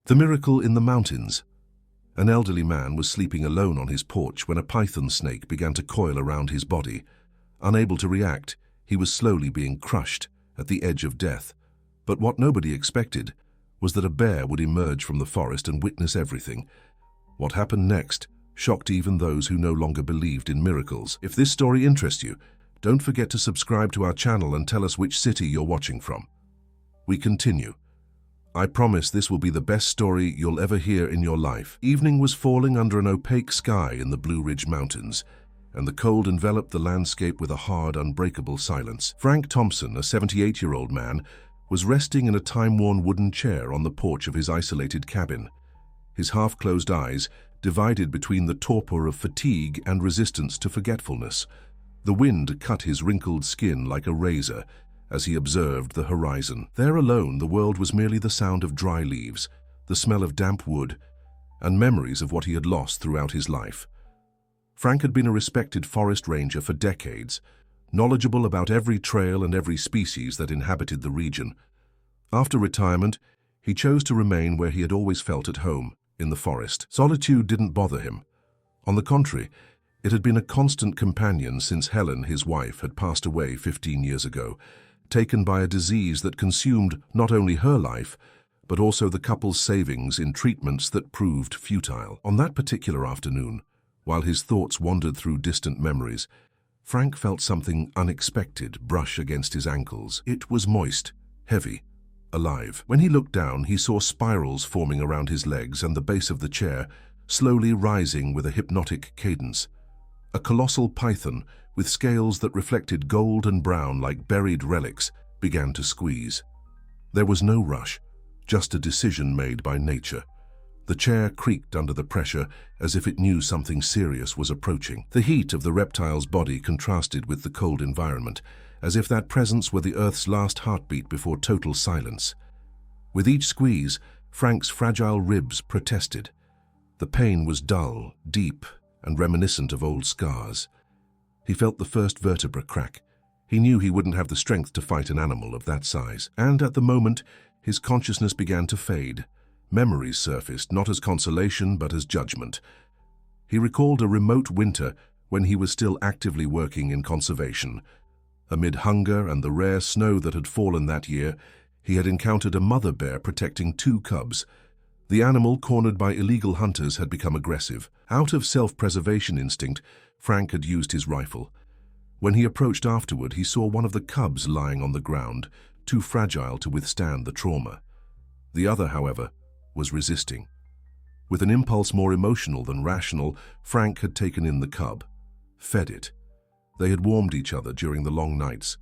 The Miracle in the Mountains. An elderly man was sleeping alone on his porch when a python snake began to coil around his body. Unable to react, he was slowly being crushed at the edge of death. But what nobody expected was that a bear would emerge from the forest and witness everything. What happened next shocked even those who no longer believed in miracles. If this story interests you, don't forget to subscribe to our channel and tell us which city you're watching from. We continue. I promise this will be the best story you'll ever hear in your life. Evening was falling under an opaque sky in the Blue Ridge Mountains, and the cold enveloped the landscape with a hard, unbreakable silence. Frank Thompson, a 78-year-old man, was resting in a time-worn wooden chair on the porch of his isolated cabin. His half-closed eyes divided between the torpor of fatigue and resistance to forgetfulness. The wind cut his wrinkled skin like a razor as he observed the horizon. There alone, the world was merely the sound of dry leaves, the smell of damp wood, and memories of what he had lost throughout his life. Frank had been a respected forest ranger for decades, knowledgeable about every trail and every species that inhabited the region. After retirement, he chose to remain where he had always felt at home, in the forest. Solitude didn't bother him. On the contrary, it had been a constant companion since Helen, his wife, had passed away 15 years ago, taken by a disease that consumed not only her life, but also the couple's savings in treatments that proved futile. On that particular afternoon, while his thoughts wandered through distant memories, Frank felt something unexpected brush against his ankles. It was moist, heavy, alive. When he looked down, he saw spirals forming around his legs and the base of the chair, slowly rising with a hypnotic cadence. A colossal python, with scales that reflected gold and brown like buried relics, began to squeeze. There was no rush, just a decision made by nature. The chair creaked under the pressure as if it knew something serious was approaching. The heat of the reptile's body contrasted with the cold environment, as if that presence were the Earth's last heartbeat before total silence. With each squeeze, Frank's fragile ribs protested. The pain was dull, deep, and reminiscent of old scars. He felt the first vertebra crack. He knew he wouldn't have the strength to fight an animal of that size. And at the moment, his consciousness began to fade. Memories surfaced, not as consolation, but as judgment. He recalled a remote winter when he was still actively working in conservation. Amid hunger and the rare snow that had fallen that year, he had encountered a mother bear protecting 2 cubs. The animal, cornered by illegal hunters, had become aggressive. Out of self-preservation instinct, Frank had used his rifle. When he approached afterward, he saw one of the cubs lying on the ground, too fragile to withstand the trauma. The other, however, was resisting. With an impulse more emotional than rational, Frank had taken in the cub, fed it. They had warmed each other during the long nights.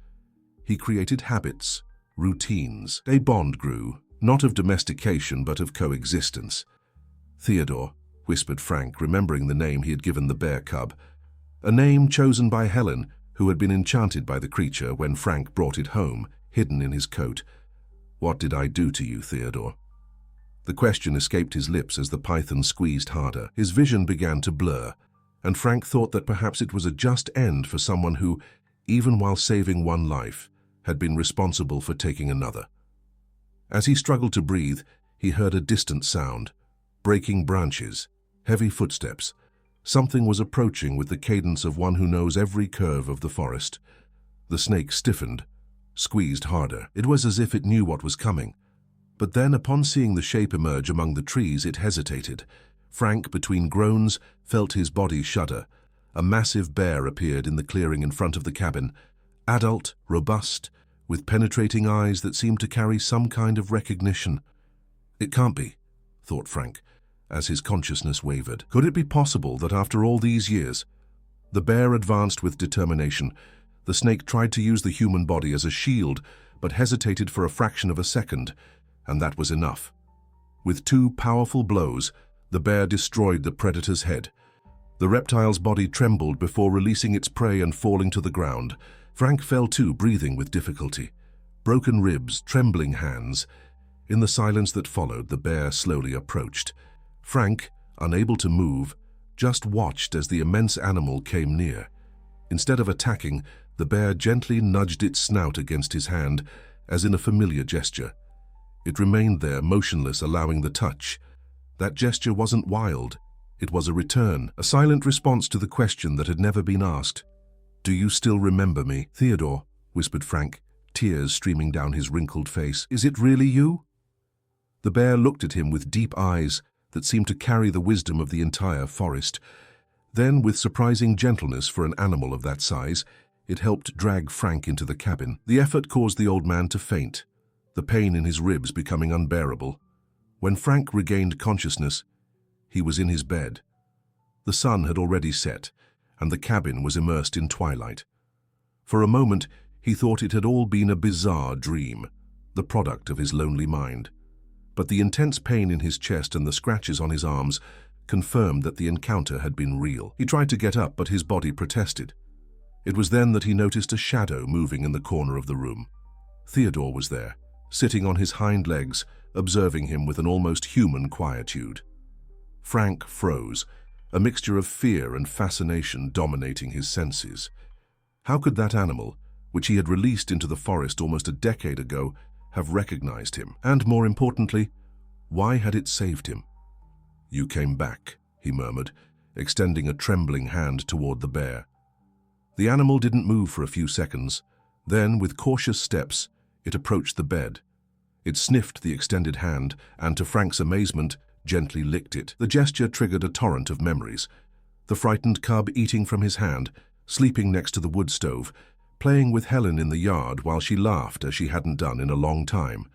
He created habits, routines. A bond grew, not of domestication but of coexistence. Theodore, whispered Frank, remembering the name he had given the bear cub, a name chosen by Helen, who had been enchanted by the creature when Frank brought it home, hidden in his coat. What did I do to you, Theodore? The question escaped his lips as the python squeezed harder. His vision began to blur, and Frank thought that perhaps it was a just end for someone who, even while saving one life, had been responsible for taking another. As he struggled to breathe, he heard a distant sound, breaking branches, heavy footsteps. Something was approaching with the cadence of one who knows every curve of the forest. The snake stiffened, squeezed harder. It was as if it knew what was coming. But then, upon seeing the shape emerge among the trees, it hesitated. Frank, between groans, felt his body shudder. A massive bear appeared in the clearing in front of the cabin, adult, robust, with penetrating eyes that seemed to carry some kind of recognition. It can't be, thought Frank, as his consciousness wavered. Could it be possible that after all these years? The bear advanced with determination. The snake tried to use the human body as a shield, but hesitated for a fraction of a second, and that was enough. With 2 powerful blows, the bear destroyed the predator's head. The reptile's body trembled before releasing its prey and falling to the ground. Frank fell too, breathing with difficulty. Broken ribs, trembling hands. In the silence that followed, the bear slowly approached. Frank, unable to move, just watched as the immense animal came near. Instead of attacking, the bear gently nudged its snout against his hand, as in a familiar gesture. It remained there, motionless, allowing the touch. That gesture wasn't wild. It was a return, a silent response to the question that had never been asked. "Do you still remember me?" "Theodore," whispered Frank, tears streaming down his wrinkled face. "Is it really you?" The bear looked at him with deep eyes that seemed to carry the wisdom of the entire forest. Then, with surprising gentleness for an animal of that size, it helped drag Frank into the cabin. The effort caused the old man to faint, the pain in his ribs becoming unbearable. When Frank regained consciousness, he was in his bed. The sun had already set, and the cabin was immersed in twilight. For a moment, he thought it had all been a bizarre dream, the product of his lonely mind. But the intense pain in his chest and the scratches on his arms confirmed that the encounter had been real. He tried to get up, but his body protested. It was then that he noticed a shadow moving in the corner of the room. Theodore was there, sitting on his hind legs, observing him with an almost human quietude. Frank froze, a mixture of fear and fascination dominating his senses. How could that animal, which he had released into the forest almost a decade ago, have recognized him? And more importantly, why had it saved him? "You came back," he murmured, extending a trembling hand toward the bear. The animal didn't move for a few seconds. Then, with cautious steps, it approached the bed. It sniffed the extended hand and, to Frank's amazement, gently licked it. The gesture triggered a torrent of memories. The frightened cub eating from his hand, sleeping next to the wood stove, playing with Helen in the yard while she laughed as she hadn't done in a long time.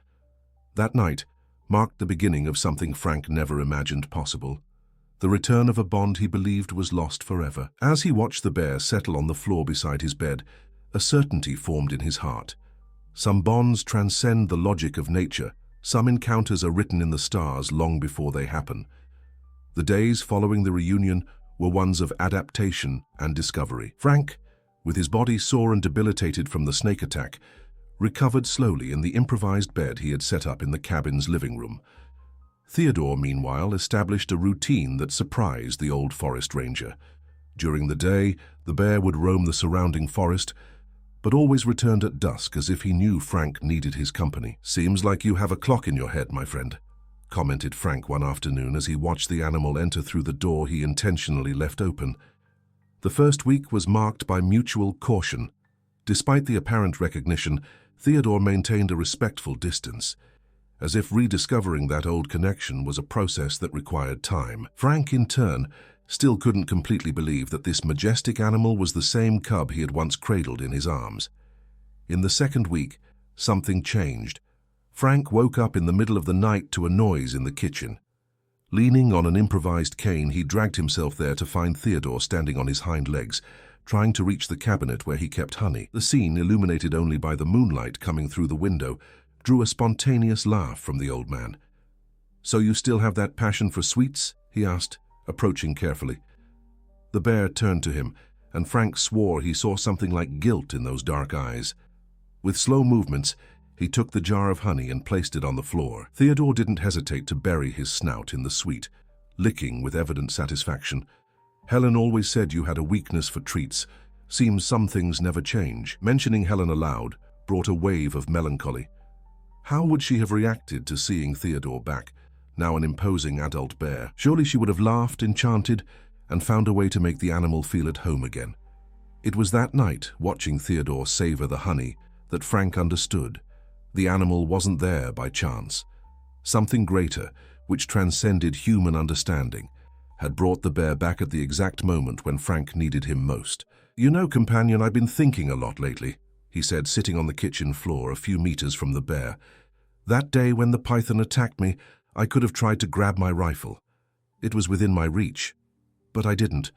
That night marked the beginning of something Frank never imagined possible. The return of a bond he believed was lost forever. As he watched the bear settle on the floor beside his bed, a certainty formed in his heart. Some bonds transcend the logic of nature. Some encounters are written in the stars long before they happen. The days following the reunion were ones of adaptation and discovery. Frank, with his body sore and debilitated from the snake attack, recovered slowly in the improvised bed he had set up in the cabin's living room. Theodore, meanwhile, established a routine that surprised the old forest ranger. During the day, the bear would roam the surrounding forest, but always returned at dusk as if he knew Frank needed his company. "Seems like you have a clock in your head, my friend," commented Frank one afternoon as he watched the animal enter through the door he intentionally left open. The first week was marked by mutual caution. Despite the apparent recognition, Theodore maintained a respectful distance, as if rediscovering that old connection was a process that required time. Frank, in turn, still couldn't completely believe that this majestic animal was the same cub he had once cradled in his arms. In the second week, something changed. Frank woke up in the middle of the night to a noise in the kitchen. Leaning on an improvised cane, he dragged himself there to find Theodore standing on his hind legs, trying to reach the cabinet where he kept honey. The scene, illuminated only by the moonlight coming through the window, drew a spontaneous laugh from the old man. "So you still have that passion for sweets?" he asked, approaching carefully. The bear turned to him, and Frank swore he saw something like guilt in those dark eyes. With slow movements, he took the jar of honey and placed it on the floor. Theodore didn't hesitate to bury his snout in the sweet, licking with evident satisfaction. "Helen always said you had a weakness for treats. Seems some things never change." Mentioning Helen aloud brought a wave of melancholy. How would she have reacted to seeing Theodore back, now an imposing adult bear? Surely she would have laughed, enchanted, and found a way to make the animal feel at home again. It was that night, watching Theodore savor the honey, that Frank understood. The animal wasn't there by chance. Something greater, which transcended human understanding, had brought the bear back at the exact moment when Frank needed him most. "You know, companion, I've been thinking a lot lately," he said, sitting on the kitchen floor a few meters from the bear. "That day when the python attacked me, I could have tried to grab my rifle. It was within my reach. But I didn't.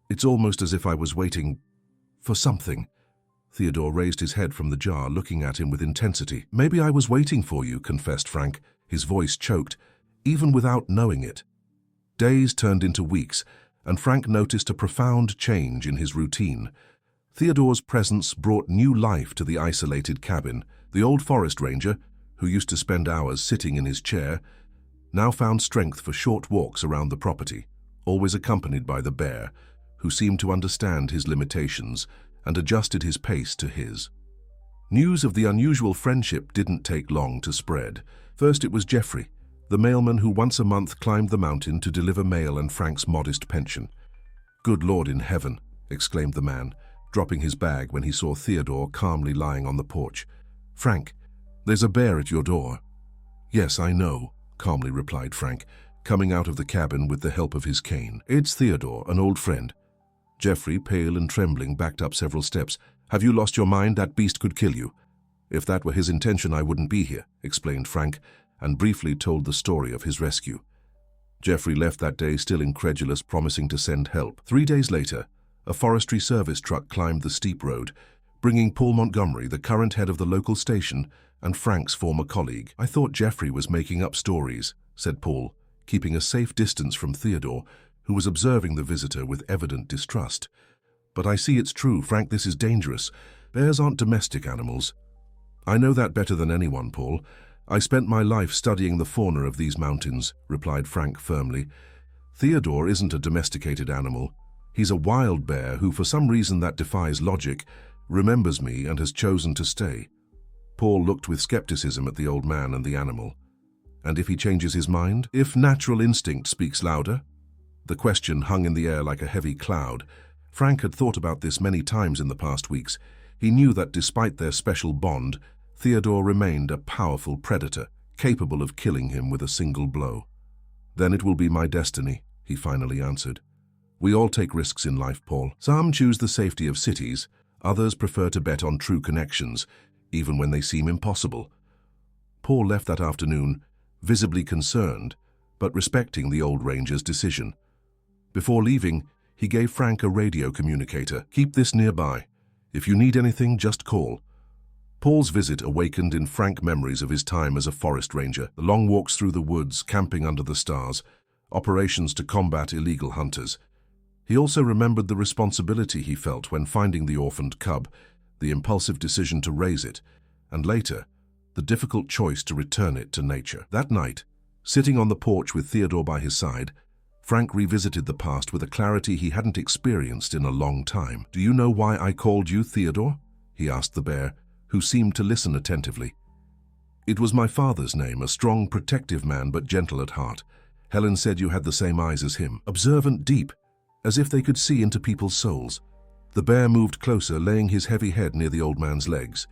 It's almost as if I was waiting for something." Theodore raised his head from the jar, looking at him with intensity. "Maybe I was waiting for you," confessed Frank, his voice choked, even without knowing it. Days turned into weeks, and Frank noticed a profound change in his routine. Theodore's presence brought new life to the isolated cabin. The old forest ranger, who used to spend hours sitting in his chair, now found strength for short walks around the property, always accompanied by the bear, who seemed to understand his limitations and adjusted his pace to his. News of the unusual friendship didn't take long to spread. First, it was Jeffrey, the mailman who once a month climbed the mountain to deliver mail and Frank's modest pension. "Good Lord in heaven," exclaimed the man, dropping his bag when he saw Theodore calmly lying on the porch. "Frank, there's a bear at your door." "Yes, I know," calmly replied Frank, coming out of the cabin with the help of his cane. "It's Theodore, an old friend." Jeffrey, pale and trembling, backed up several steps. "Have you lost your mind? That beast could kill you." "If that were his intention, I wouldn't be here," explained Frank, and briefly told the story of his rescue. Jeffrey left that day still incredulous, promising to send help. 3 days later, a forestry service truck climbed the steep road, bringing Paul Montgomery, the current head of the local station, and Frank's former colleague. "I thought Jeffrey was making up stories," said Paul, keeping a safe distance from Theodore, who was observing the visitor with evident distrust. "But I see it's true, Frank. This is dangerous. Bears aren't domestic animals." "I know that better than anyone, Paul. I spent my life studying the fauna of these mountains," replied Frank firmly. "Theodore isn't a domesticated animal. He's a wild bear who, for some reason that defies logic, remembers me and has chosen to stay." Paul looked with skepticism at the old man and the animal. "And if he changes his mind? If natural instinct speaks louder?" The question hung in the air like a heavy cloud. Frank had thought about this many times in the past weeks. He knew that despite their special bond, Theodore remained a powerful predator, capable of killing him with a single blow. "Then it will be my destiny," he finally answered. "We all take risks in life, Paul. Some choose the safety of cities, others prefer to bet on true connections, even when they seem impossible." Paul left that afternoon, visibly concerned, but respecting the old ranger's decision. Before leaving, he gave Frank a radio communicator. "Keep this nearby. If you need anything, just call." Paul's visit awakened in Frank memories of his time as a forest ranger, the long walks through the woods, camping under the stars, operations to combat illegal hunters. He also remembered the responsibility he felt when finding the orphaned cub, the impulsive decision to raise it, and later, the difficult choice to return it to nature. That night, sitting on the porch with Theodore by his side, Frank revisited the past with a clarity he hadn't experienced in a long time. "Do you know why I called you Theodore?" he asked the bear, who seemed to listen attentively. "It was my father's name, a strong, protective man, but gentle at heart. Helen said you had the same eyes as him, observant, deep, as if they could see into people's souls." The bear moved closer, laying his heavy head near the old man's legs.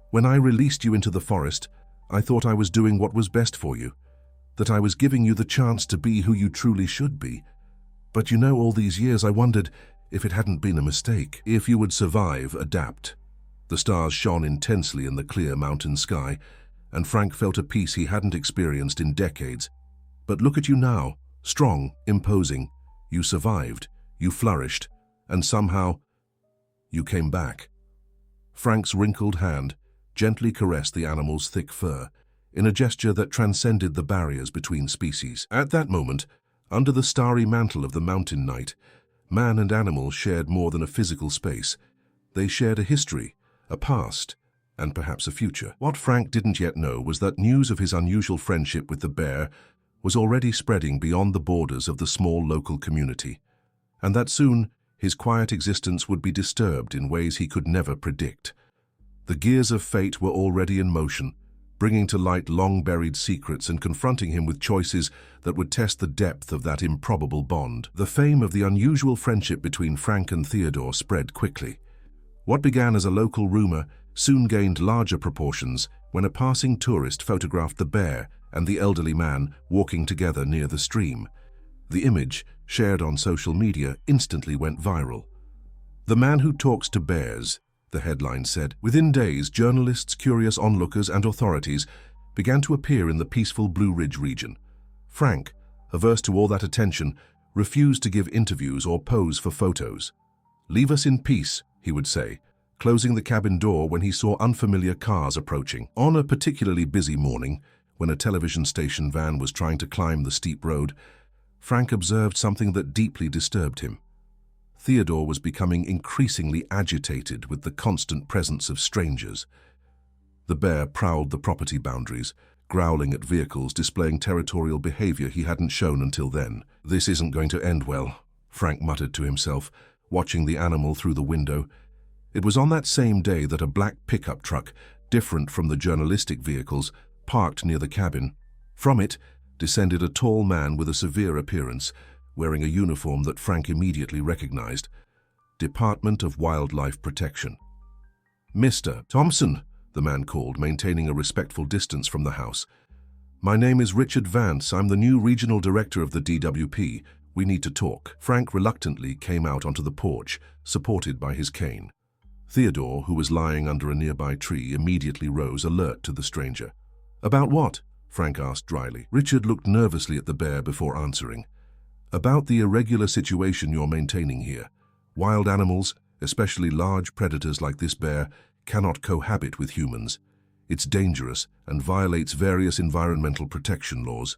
"When I released you into the forest, I thought I was doing what was best for you, that I was giving you the chance to be who you truly should be. But you know, all these years I wondered if it hadn't been a mistake, if you would survive, adapt." The stars shone intensely in the clear mountain sky, and Frank felt a peace he hadn't experienced in decades. "But look at you now, strong, imposing. You survived, you flourished, and somehow you came back." Frank's wrinkled hand gently caressed the animal's thick fur, in a gesture that transcended the barriers between species. At that moment, under the starry mantle of the mountain night, man and animal shared more than a physical space. They shared a history, a past, and perhaps a future. What Frank didn't yet know was that news of his unusual friendship with the bear was already spreading beyond the borders of the small local community, and that soon his quiet existence would be disturbed in ways he could never predict. The gears of fate were already in motion, bringing to light long-buried secrets and confronting him with choices that would test the depth of that improbable bond. The fame of the unusual friendship between Frank and Theodore spread quickly. What began as a local rumor soon gained larger proportions when a passing tourist photographed the bear and the elderly man walking together near the stream. The image, shared on social media, instantly went viral. "The man who talks to bears," the headline said. Within days, journalists, curious onlookers, and authorities began to appear in the peaceful Blue Ridge region. Frank, averse to all that attention, refused to give interviews or pose for photos. "Leave us in peace," he would say, closing the cabin door when he saw unfamiliar cars approaching. On a particularly busy morning, when a television station van was trying to climb the steep road, Frank observed something that deeply disturbed him. Theodore was becoming increasingly agitated with the constant presence of strangers. The bear prowled the property boundaries, growling at vehicles, displaying territorial behavior he hadn't shown until then. "This isn't going to end well," Frank muttered to himself, watching the animal through the window. It was on that same day that a black pickup truck, different from the journalistic vehicles, parked near the cabin. From it descended a tall man with a severe appearance, wearing a uniform that Frank immediately recognized. Department of Wildlife Protection. "Mr. Thompson," the man called, maintaining a respectful distance from the house. "My name is Richard Vance. I'm the new regional director of the DWP. We need to talk." Frank reluctantly came out onto the porch, supported by his cane. Theodore, who was lying under a nearby tree, immediately rose, alert to the stranger. "About what?" Frank asked dryly. Richard looked nervously at the bear before answering. "About the irregular situation you're maintaining here. Wild animals, especially large predators like this bear, cannot cohabit with humans. It's dangerous and violates various environmental protection laws."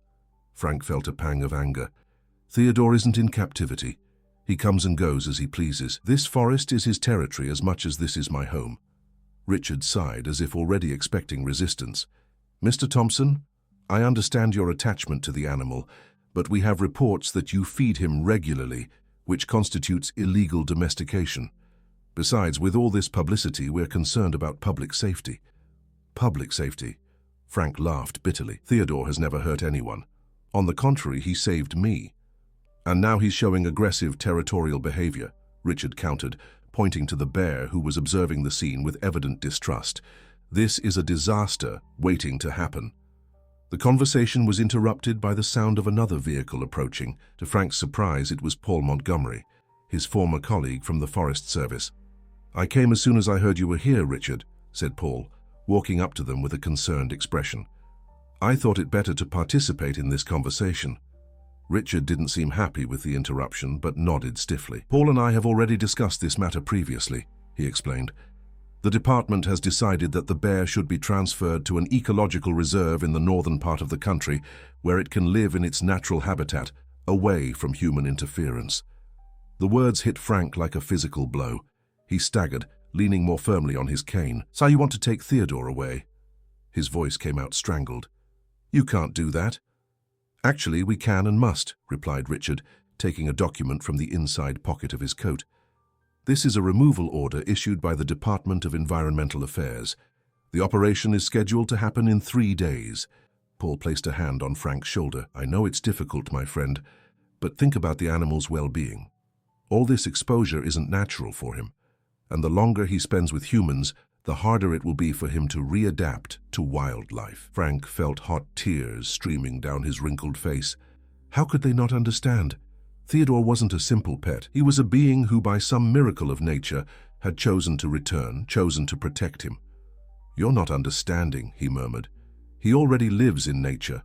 Frank felt a pang of anger. Theodore isn't in captivity. He comes and goes as he pleases. This forest is his territory as much as this is my home. Richard sighed, as if already expecting resistance. "Mr. Thompson, I understand your attachment to the animal, but we have reports that you feed him regularly, which constitutes illegal domestication. Besides, with all this publicity, we're concerned about public safety." "Public safety?" Frank laughed bitterly. "Theodore has never hurt anyone. On the contrary, he saved me. And now he's showing aggressive territorial behavior," Richard countered, pointing to the bear, who was observing the scene with evident distrust. "This is a disaster waiting to happen." The conversation was interrupted by the sound of another vehicle approaching. To Frank's surprise, it was Paul Montgomery, his former colleague from the Forest Service. "I came as soon as I heard you were here, Richard," said Paul, walking up to them with a concerned expression. "I thought it better to participate in this conversation." Richard didn't seem happy with the interruption, but nodded stiffly. "Paul and I have already discussed this matter previously," he explained. "The department has decided that the bear should be transferred to an ecological reserve in the northern part of the country, where it can live in its natural habitat, away from human interference." The words hit Frank like a physical blow. He staggered, leaning more firmly on his cane. "So you want to take Theodore away?" His voice came out strangled. "You can't do that." "Actually, we can and must," replied Richard, taking a document from the inside pocket of his coat. "This is a removal order issued by the Department of Environmental Affairs. The operation is scheduled to happen in 3 days. Paul placed a hand on Frank's shoulder. "I know it's difficult, my friend, but think about the animal's well-being. All this exposure isn't natural for him, and the longer he spends with humans, the harder it will be for him to readapt to wildlife." Frank felt hot tears streaming down his wrinkled face. How could they not understand? Theodore wasn't a simple pet. He was a being who, by some miracle of nature, had chosen to return, chosen to protect him. "You're not understanding," he murmured. "He already lives in nature.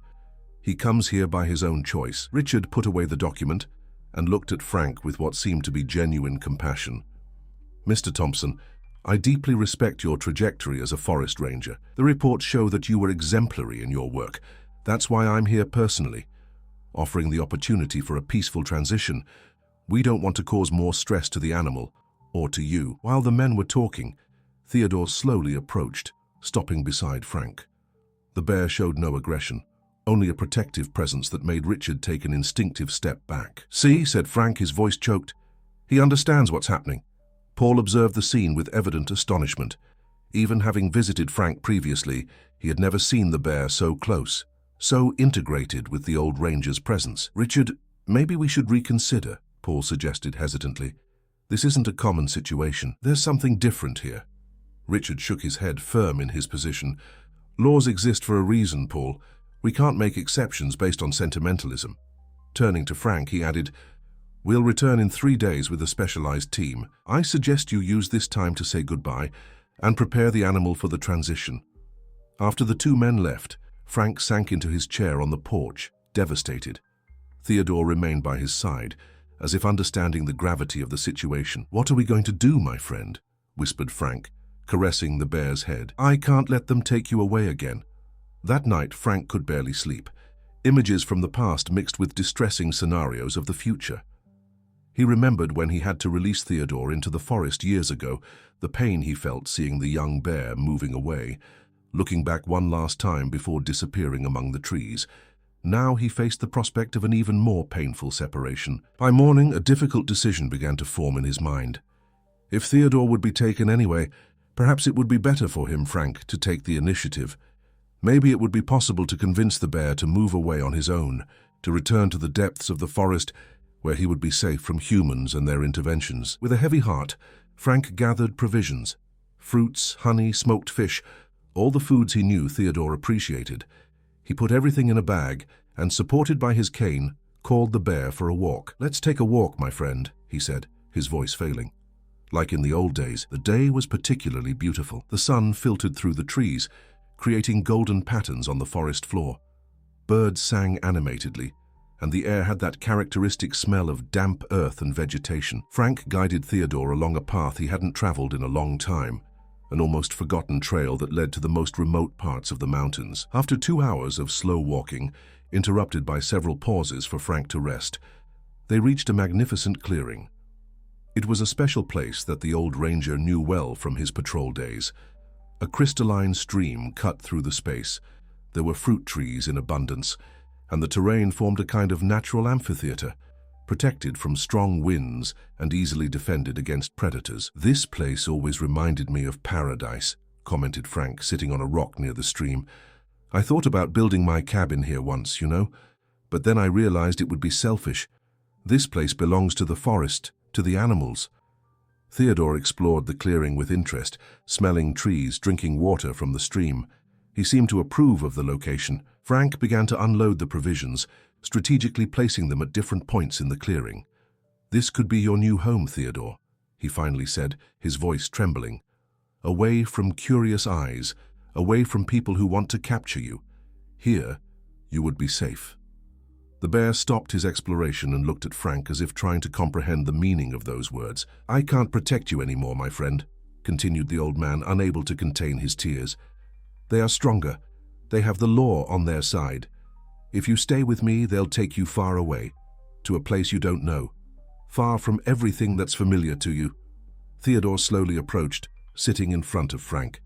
He comes here by his own choice." Richard put away the document and looked at Frank with what seemed to be genuine compassion. "Mr. Thompson, I deeply respect your trajectory as a forest ranger. The reports show that you were exemplary in your work. That's why I'm here personally, offering the opportunity for a peaceful transition. We don't want to cause more stress to the animal, or to you." While the men were talking, Theodore slowly approached, stopping beside Frank. The bear showed no aggression, only a protective presence that made Richard take an instinctive step back. "See," said Frank, his voice choked. "He understands what's happening." Paul observed the scene with evident astonishment. Even having visited Frank previously, he had never seen the bear so close, so integrated with the old ranger's presence. "Richard, maybe we should reconsider," Paul suggested hesitantly. "This isn't a common situation. There's something different here." Richard shook his head, firm in his position. "Laws exist for a reason, Paul. We can't make exceptions based on sentimentalism." Turning to Frank, he added, "We'll return in 3 days with a specialized team. I suggest you use this time to say goodbye and prepare the animal for the transition." After the 2 men left, Frank sank into his chair on the porch, devastated. Theodore remained by his side, as if understanding the gravity of the situation. "What are we going to do, my friend?" whispered Frank, caressing the bear's head. "I can't let them take you away again." That night, Frank could barely sleep. Images from the past mixed with distressing scenarios of the future. He remembered when he had to release Theodore into the forest years ago, the pain he felt seeing the young bear moving away, looking back one last time before disappearing among the trees. Now he faced the prospect of an even more painful separation. By morning, a difficult decision began to form in his mind. If Theodore would be taken anyway, perhaps it would be better for him, Frank, to take the initiative. Maybe it would be possible to convince the bear to move away on his own, to return to the depths of the forest where he would be safe from humans and their interventions. With a heavy heart, Frank gathered provisions: fruits, honey, smoked fish, all the foods he knew Theodore appreciated. He put everything in a bag and, supported by his cane, called the bear for a walk. "Let's take a walk, my friend," he said, his voice failing. Like in the old days, the day was particularly beautiful. The sun filtered through the trees, creating golden patterns on the forest floor. Birds sang animatedly, and the air had that characteristic smell of damp earth and vegetation. Frank guided Theodore along a path he hadn't traveled in a long time, an almost forgotten trail that led to the most remote parts of the mountains. After 2 hours of slow walking, interrupted by several pauses for Frank to rest, they reached a magnificent clearing. It was a special place that the old ranger knew well from his patrol days. A crystalline stream cut through the space. There were fruit trees in abundance, and the terrain formed a kind of natural amphitheater, protected from strong winds and easily defended against predators. "This place always reminded me of paradise," commented Frank, sitting on a rock near the stream. "I thought about building my cabin here once, you know, but then I realized it would be selfish. This place belongs to the forest, to the animals." Theodore explored the clearing with interest, smelling trees, drinking water from the stream. He seemed to approve of the location. Frank began to unload the provisions, strategically placing them at different points in the clearing. "This could be your new home, Theodore," he finally said, his voice trembling. "Away from curious eyes, away from people who want to capture you. Here, you would be safe." The bear stopped his exploration and looked at Frank as if trying to comprehend the meaning of those words. "I can't protect you anymore, my friend," continued the old man, unable to contain his tears. "They are stronger. They have the law on their side. If you stay with me, they'll take you far away, to a place you don't know, far from everything that's familiar to you." Theodore slowly approached, sitting in front of Frank.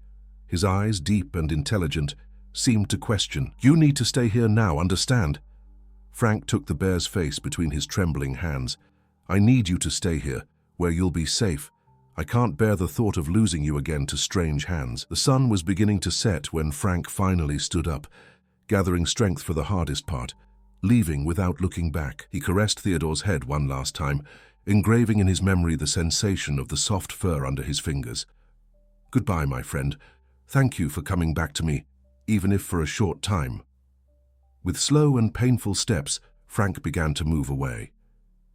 His eyes, deep and intelligent, seemed to question. "You need to stay here now, understand?" Frank took the bear's face between his trembling hands. "I need you to stay here, where you'll be safe. I can't bear the thought of losing you again to strange hands." The sun was beginning to set when Frank finally stood up, gathering strength for the hardest part, leaving without looking back. He caressed Theodore's head one last time, engraving in his memory the sensation of the soft fur under his fingers. "Goodbye, my friend. Thank you for coming back to me, even if for a short time." With slow and painful steps, Frank began to move away.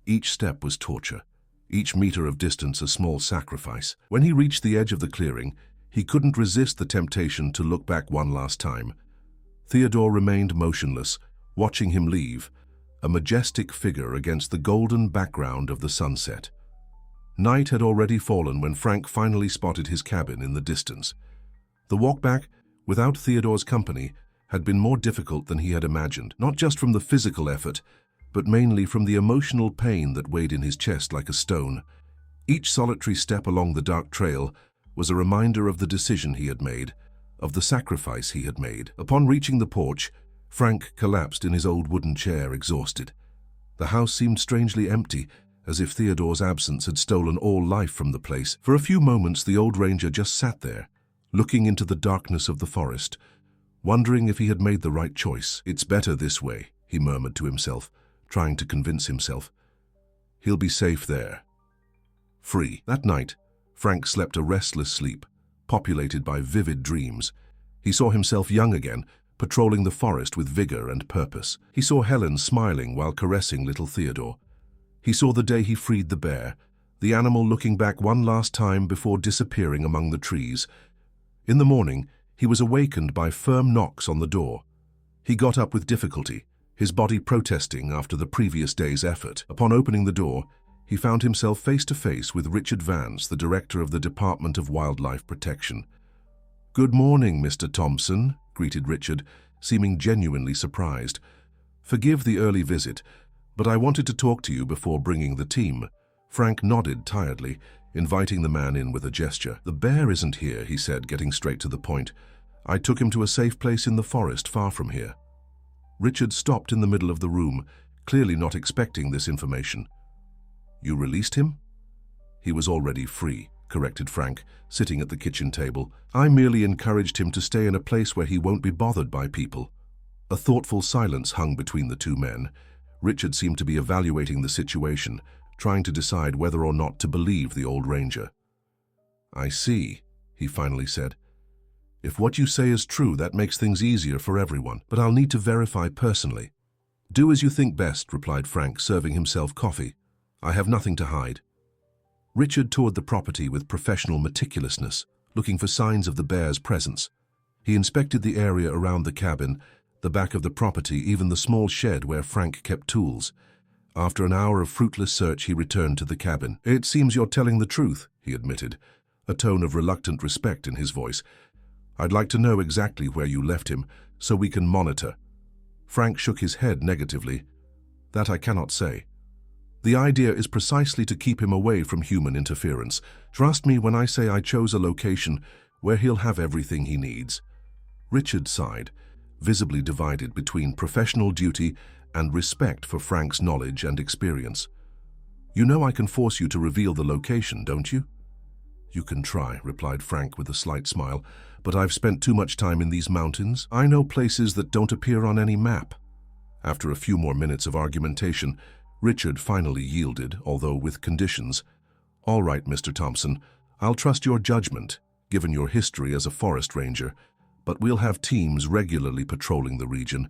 Each step was torture, each meter of distance a small sacrifice. When he reached the edge of the clearing, he couldn't resist the temptation to look back one last time. Theodore remained motionless, watching him leave, a majestic figure against the golden background of the sunset. Night had already fallen when Frank finally spotted his cabin in the distance. The walk back, without Theodore's company, had been more difficult than he had imagined, not just from the physical effort, but mainly from the emotional pain that weighed in his chest like a stone. Each solitary step along the dark trail was a reminder of the decision he had made, of the sacrifice he had made. Upon reaching the porch, Frank collapsed in his old wooden chair, exhausted. The house seemed strangely empty, as if Theodore's absence had stolen all life from the place. For a few moments, the old ranger just sat there, looking into the darkness of the forest, wondering if he had made the right choice. "It's better this way," he murmured to himself, trying to convince himself. "He'll be safe there. Free." That night, Frank slept a restless sleep, populated by vivid dreams. He saw himself young again, patrolling the forest with vigor and purpose. He saw Helen smiling while caressing little Theodore. He saw the day he freed the bear, the animal looking back one last time before disappearing among the trees. In the morning, he was awakened by firm knocks on the door. He got up with difficulty, his body protesting after the previous day's effort. Upon opening the door, he found himself face to face with Richard Vance, the director of the Department of Wildlife Protection. "Good morning, Mr. Thompson," greeted Richard, seeming genuinely surprised. "Forgive the early visit, but I wanted to talk to you before bringing the team." Frank nodded tiredly, inviting the man in with a gesture. "The bear isn't here," he said, getting straight to the point. "I took him to a safe place in the forest far from here." Richard stopped in the middle of the room, clearly not expecting this information. "You released him?" "He was already free," corrected Frank, sitting at the kitchen table. "I merely encouraged him to stay in a place where he won't be bothered by people." A thoughtful silence hung between the two men. Richard seemed to be evaluating the situation, trying to decide whether or not to believe the old ranger. "I see," he finally said. "If what you say is true, that makes things easier for everyone, but I'll need to verify personally." "Do as you think best," replied Frank, serving himself coffee. "I have nothing to hide." Richard toured the property with professional meticulousness, looking for signs of the bear's presence. He inspected the area around the cabin, the back of the property, even the small shed where Frank kept tools. After an hour of fruitless search, he returned to the cabin. "It seems you're telling the truth," he admitted, a tone of reluctant respect in his voice. "I'd like to know exactly where you left him, so we can monitor." Frank shook his head negatively. "That I cannot say. The idea is precisely to keep him away from human interference. Trust me when I say I chose a location where he'll have everything he needs." Richard sighed, visibly divided between professional duty and respect for Frank's knowledge and experience. "You know I can force you to reveal the location, don't you?" "You can try," replied Frank with a slight smile, "but I've spent too much time in these mountains. I know places that don't appear on any map." After a few more minutes of argumentation, Richard finally yielded, although with conditions. "All right, Mr. Thompson, I'll trust your judgment, given your history as a forest ranger, but we'll have teams regularly patrolling the region.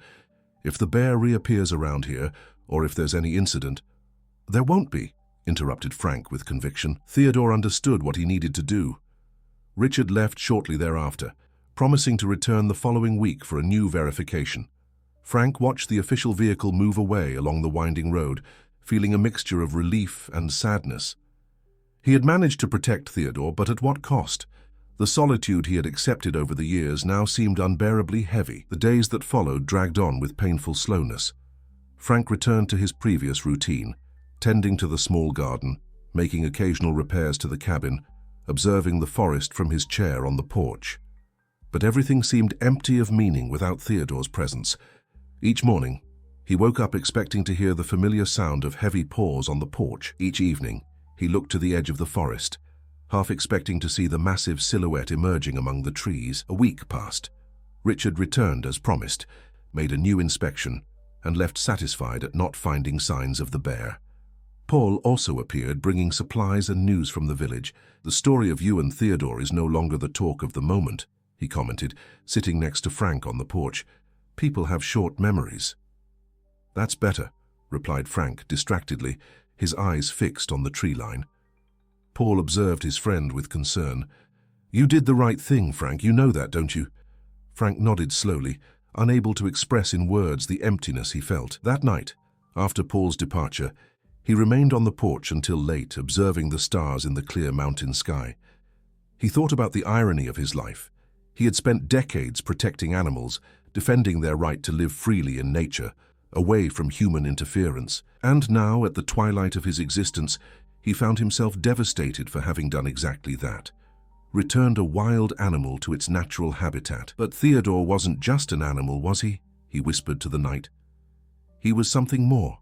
If the bear reappears around here, or if there's any incident—" "There won't be," interrupted Frank with conviction. Theodore understood what he needed to do. Richard left shortly thereafter, promising to return the following week for a new verification. Frank watched the official vehicle move away along the winding road, feeling a mixture of relief and sadness. He had managed to protect Theodore, but at what cost? The solitude he had accepted over the years now seemed unbearably heavy. The days that followed dragged on with painful slowness. Frank returned to his previous routine, tending to the small garden, making occasional repairs to the cabin, observing the forest from his chair on the porch. But everything seemed empty of meaning without Theodore's presence. Each morning, he woke up expecting to hear the familiar sound of heavy paws on the porch. Each evening, he looked to the edge of the forest, half expecting to see the massive silhouette emerging among the trees. A week passed. Richard returned as promised, made a new inspection, and left satisfied at not finding signs of the bear. Paul also appeared, bringing supplies and news from the village. "The story of you and Theodore is no longer the talk of the moment," he commented, sitting next to Frank on the porch. "People have short memories." "That's better," replied Frank distractedly, his eyes fixed on the tree line. Paul observed his friend with concern. "You did the right thing, Frank. You know that, don't you?" Frank nodded slowly, unable to express in words the emptiness he felt. That night, after Paul's departure, he remained on the porch until late, observing the stars in the clear mountain sky. He thought about the irony of his life. He had spent decades protecting animals, defending their right to live freely in nature, away from human interference. And now, at the twilight of his existence, he found himself devastated for having done exactly that. Returned a wild animal to its natural habitat. But Theodore wasn't just an animal, was he? He whispered to the night. He was something more,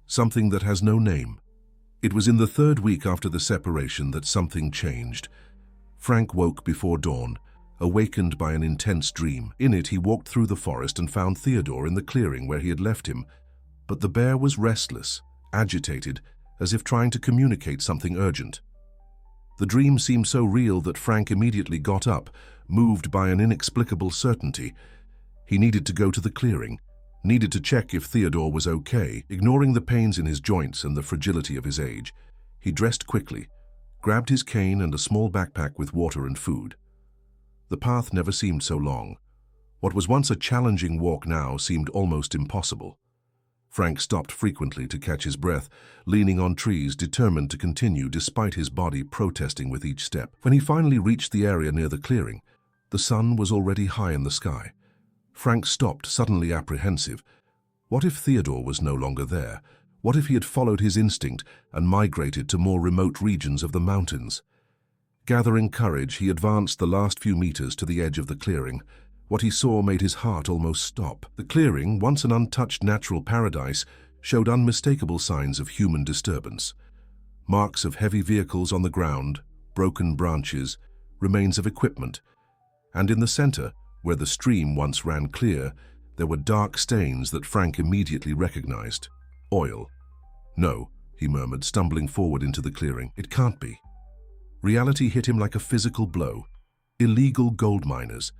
something that has no name. It was in the third week after the separation that something changed. Frank woke before dawn, awakened by an intense dream. In it, he walked through the forest and found Theodore in the clearing where he had left him. But the bear was restless, agitated, as if trying to communicate something urgent. The dream seemed so real that Frank immediately got up, moved by an inexplicable certainty. He needed to go to the clearing, needed to check if Theodore was okay. Ignoring the pains in his joints and the fragility of his age, he dressed quickly, grabbed his cane and a small backpack with water and food. The path never seemed so long. What was once a challenging walk now seemed almost impossible. Frank stopped frequently to catch his breath, leaning on trees, determined to continue despite his body protesting with each step. When he finally reached the area near the clearing, the sun was already high in the sky. Frank stopped, suddenly apprehensive. What if Theodore was no longer there? What if he had followed his instinct and migrated to more remote regions of the mountains? Gathering courage, he advanced the last few meters to the edge of the clearing. What he saw made his heart almost stop. The clearing, once an untouched natural paradise, showed unmistakable signs of human disturbance. Marks of heavy vehicles on the ground, broken branches, remains of equipment, and in the center, where the stream once ran clear, there were dark stains that Frank immediately recognized. Oil. No, he murmured, stumbling forward into the clearing. It can't be. Reality hit him like a physical blow. Illegal gold miners.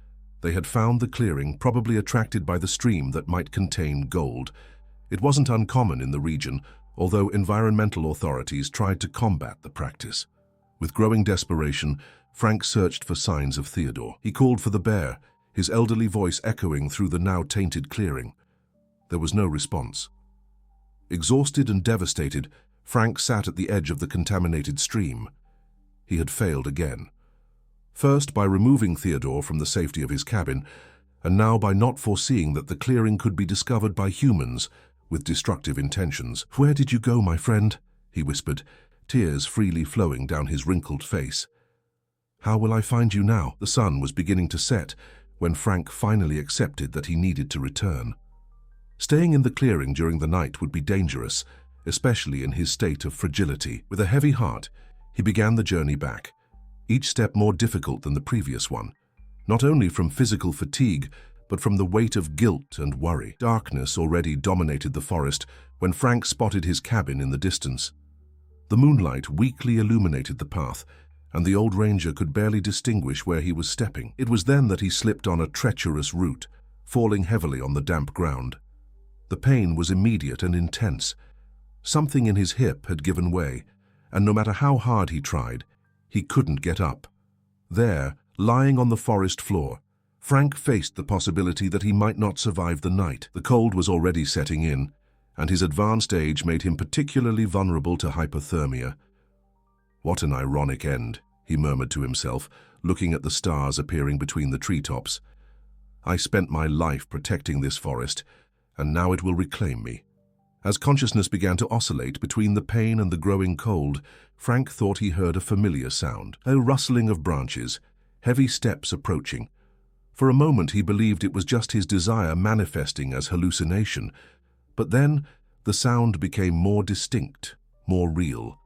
They had found the clearing, probably attracted by the stream that might contain gold. It wasn't uncommon in the region, although environmental authorities tried to combat the practice. With growing desperation, Frank searched for signs of Theodore. He called for the bear, his elderly voice echoing through the now tainted clearing. There was no response. Exhausted and devastated, Frank sat at the edge of the contaminated stream. He had failed again. First by removing Theodore from the safety of his cabin, and now by not foreseeing that the clearing could be discovered by humans with destructive intentions. "Where did you go, my friend?" he whispered, tears freely flowing down his wrinkled face. "How will I find you now?" The sun was beginning to set when Frank finally accepted that he needed to return. Staying in the clearing during the night would be dangerous, especially in his state of fragility. With a heavy heart, he began the journey back, each step more difficult than the previous one, not only from physical fatigue, but from the weight of guilt and worry. Darkness already dominated the forest when Frank spotted his cabin in the distance. The moonlight weakly illuminated the path, and the old ranger could barely distinguish where he was stepping. It was then that he slipped on a treacherous route, falling heavily on the damp ground. The pain was immediate and intense. Something in his hip had given way, and no matter how hard he tried, he couldn't get up. There, lying on the forest floor, Frank faced the possibility that he might not survive the night. The cold was already setting in, and his advanced age made him particularly vulnerable to hypothermia. "What an ironic end," he murmured to himself, looking at the stars appearing between the treetops. "I spent my life protecting this forest, and now it will reclaim me." As consciousness began to oscillate between the pain and the growing cold, Frank thought he heard a familiar sound. A rustling of branches, heavy steps approaching. For a moment he believed it was just his desire manifesting as hallucination, but then the sound became more distinct, more real.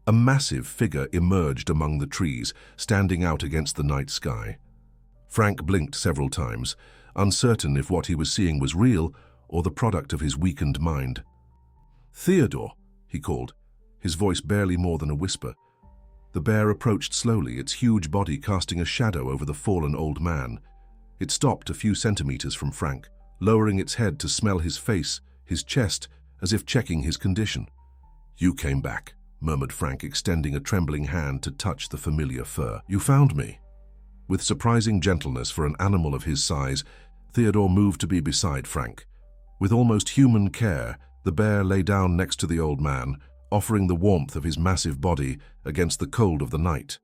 A massive figure emerged among the trees, standing out against the night sky. Frank blinked several times, uncertain if what he was seeing was real or the product of his weakened mind. "Theodore," he called, his voice barely more than a whisper. The bear approached slowly, its huge body casting a shadow over the fallen old man. It stopped a few centimeters from Frank, lowering its head to smell his face, his chest, as if checking his condition. "You came back," murmured Frank, extending a trembling hand to touch the familiar fur. "You found me." With surprising gentleness for an animal of his size, Theodore moved to be beside Frank. With almost human care, the bear lay down next to the old man, offering the warmth of his massive body against the cold of the night.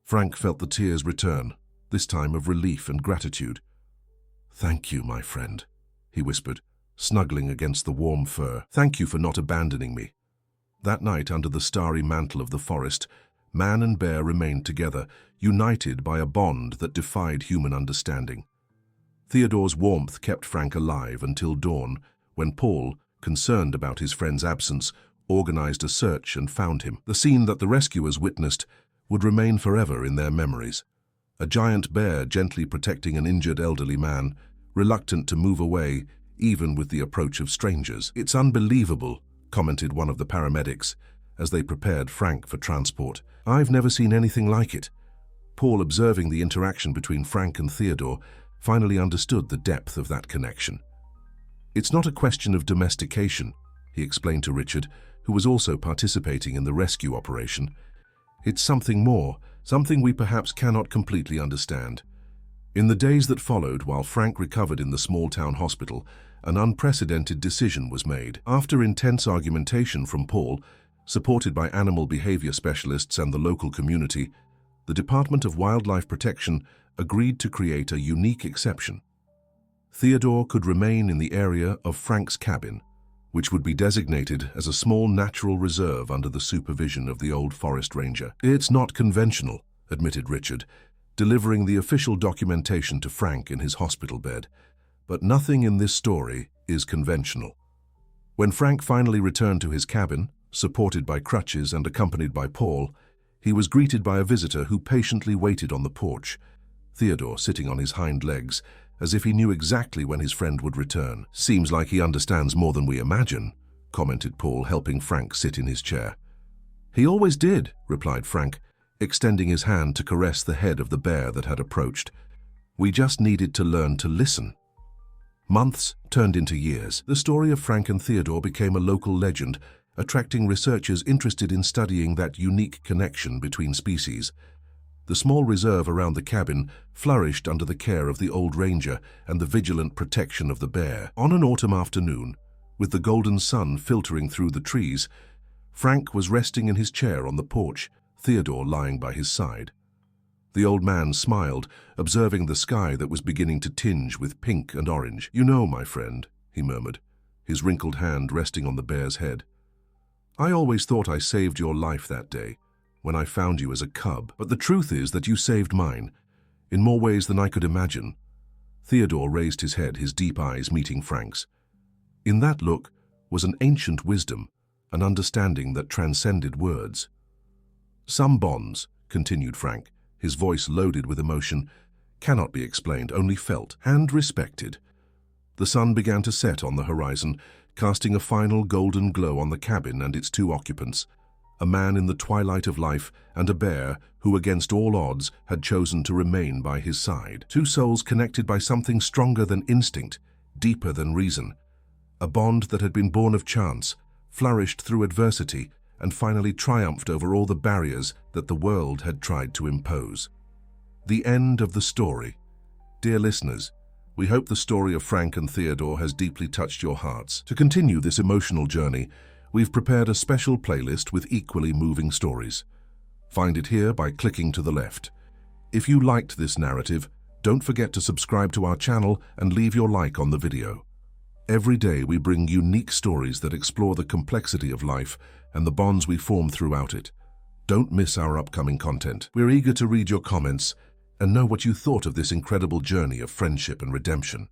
Frank felt the tears return, this time of relief and gratitude. "Thank you, my friend," he whispered, snuggling against the warm fur. "Thank you for not abandoning me." That night, under the starry mantle of the forest, man and bear remained together, united by a bond that defied human understanding. Theodore's warmth kept Frank alive until dawn, when Paul, concerned about his friend's absence, organized a search and found him. The scene that the rescuers witnessed would remain forever in their memories. A giant bear gently protecting an injured elderly man, reluctant to move away even with the approach of strangers. "It's unbelievable," commented one of the paramedics as they prepared Frank for transport. "I've never seen anything like it." Paul, observing the interaction between Frank and Theodore, finally understood the depth of that connection. "It's not a question of domestication," he explained to Richard, who was also participating in the rescue operation. "It's something more, something we perhaps cannot completely understand." In the days that followed, while Frank recovered in the small-town hospital, an unprecedented decision was made. After intense argumentation from Paul, supported by animal behavior specialists and the local community, the Department of Wildlife Protection agreed to create a unique exception. Theodore could remain in the area of Frank's cabin, which would be designated as a small natural reserve under the supervision of the old forest ranger. "It's not conventional," admitted Richard, delivering the official documentation to Frank in his hospital bed. "But nothing in this story is conventional." When Frank finally returned to his cabin, supported by crutches and accompanied by Paul, He was greeted by a visitor who patiently waited on the porch, Theodore sitting on his hind legs, as if he knew exactly when his friend would return. "Seems like he understands more than we imagine," commented Paul, helping Frank sit in his chair. "He always did," replied Frank, extending his hand to caress the head of the bear that had approached. "We just needed to learn to listen." Months turned into years. The story of Frank and Theodore became a local legend, attracting researchers interested in studying that unique connection between species. The small reserve around the cabin flourished under the care of the old ranger and the vigilant protection of the bear. On an autumn afternoon, with the golden sun filtering through the trees, Frank was resting in his chair on the porch, Theodore lying by his side. The old man smiled, observing the sky that was beginning to tinge with pink and orange. "You know, my friend," he murmured, his wrinkled hand resting on the bear's head, "I always thought I saved your life that day, when I found you as a cub. But the truth is that you saved mine, in more ways than I could imagine." Theodore raised his head, his deep eyes meeting Frank's. In that look was an ancient wisdom, an understanding that transcended words. "Some bonds," continued Frank, his voice loaded with emotion, "cannot be explained, only felt and respected." The sun began to set on the horizon, casting a final golden glow on the cabin and its two occupants, a man in the twilight of life and a bear who, against all odds, had chosen to remain by his side. Two souls connected by something stronger than instinct, deeper than reason. A bond that had been born of chance, flourished through adversity, and finally triumphed over all the barriers that the world had tried to impose. The end of the story. Dear listeners, we hope the story of Frank and Theodore has deeply touched your hearts. To continue this emotional journey, we've prepared a special playlist with equally moving stories. Find it here by clicking to the left. If you liked this narrative, don't forget to subscribe to our channel and leave your like on the video. Every day we bring unique stories that explore the complexity of life and the bonds we form throughout it. Don't miss our upcoming content. We're eager to read your comments and know what you thought of this incredible journey of friendship and redemption.